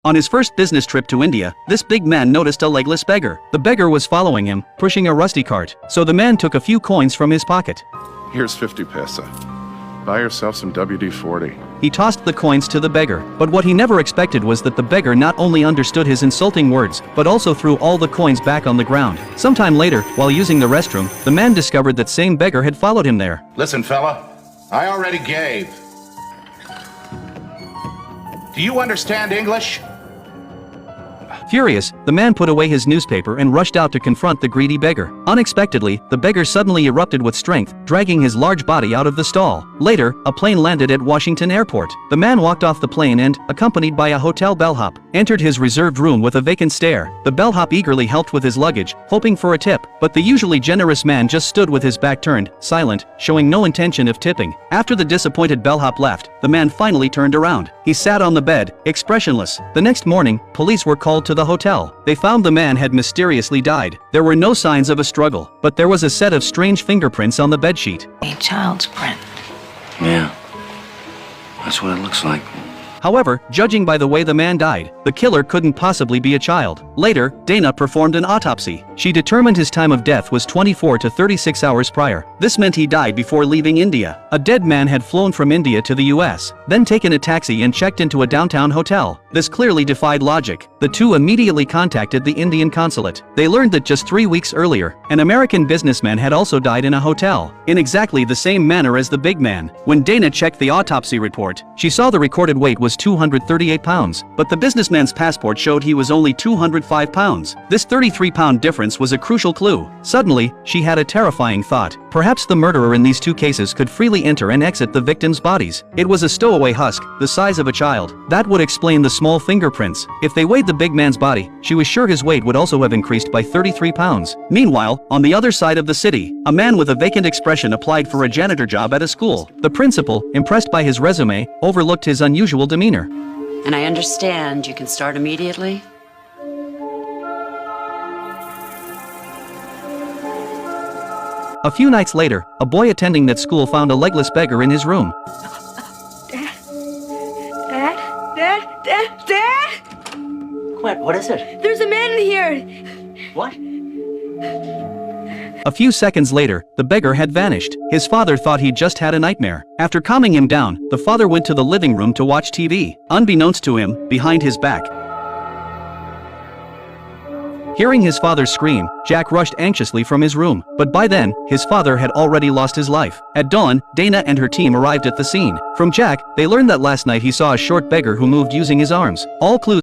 On his first business trip to India, this big man noticed a legless beggar. The beggar was following him, pushing a rusty cart, so the man took a few coins from his pocket. Here's 50 paisa. Buy yourself some WD-40. He tossed the coins to the beggar, but what he never expected was that the beggar not only understood his insulting words, but also threw all the coins back on the ground. Sometime later, while using the restroom, the man discovered that same beggar had followed him there. Listen, fella, I already gave. Do you understand English? Furious, the man put away his newspaper and rushed out to confront the greedy beggar. Unexpectedly, the beggar suddenly erupted with strength, dragging his large body out of the stall. Later, a plane landed at Washington Airport. The man walked off the plane and, accompanied by a hotel bellhop, entered his reserved room with a vacant stare. The bellhop eagerly helped with his luggage, hoping for a tip, but the usually generous man just stood with his back turned, silent, showing no intention of tipping. After the disappointed bellhop left, the man finally turned around. He sat on the bed, expressionless. The next morning, police were called to the hotel. They found the man had mysteriously died. There were no signs of a struggle, but there was a set of strange fingerprints on the bedsheet. A child's print. Yeah, that's what it looks like. However, judging by the way the man died, the killer couldn't possibly be a child. Later, Dana performed an autopsy. She determined his time of death was 24 to 36 hours prior. This meant he died before leaving India. A dead man had flown from India to the US, then taken a taxi and checked into a downtown hotel. This clearly defied logic. The two immediately contacted the Indian consulate. They learned that just 3 weeks earlier, an American businessman had also died in a hotel, in exactly the same manner as the big man. When Dana checked the autopsy report, she saw the recorded weight was 238 pounds, but the businessman's passport showed he was only 205 pounds. This 33-pound difference was a crucial clue. Suddenly, she had a terrifying thought. Perhaps the murderer in these two cases could freely enter and exit the victims' bodies. It was a stowaway husk, the size of a child. That would explain the small fingerprints. If they weighed the big man's body, she was sure his weight would also have increased by 33 pounds. Meanwhile, on the other side of the city, a man with a vacant expression applied for a janitor job at a school. The principal, impressed by his resume, overlooked his unusual demeanor. And I understand you can start immediately? A few nights later, a boy attending that school found a legless beggar in his room. Dad? What is it? There's a man in here! What? A few seconds later, the beggar had vanished. His father thought he'd just had a nightmare. After calming him down, the father went to the living room to watch TV. Unbeknownst to him, behind his back, hearing his father scream, Jack rushed anxiously from his room. But by then, his father had already lost his life. At dawn, Dana and her team arrived at the scene. From Jack, they learned that last night he saw a short beggar who moved using his arms. All clues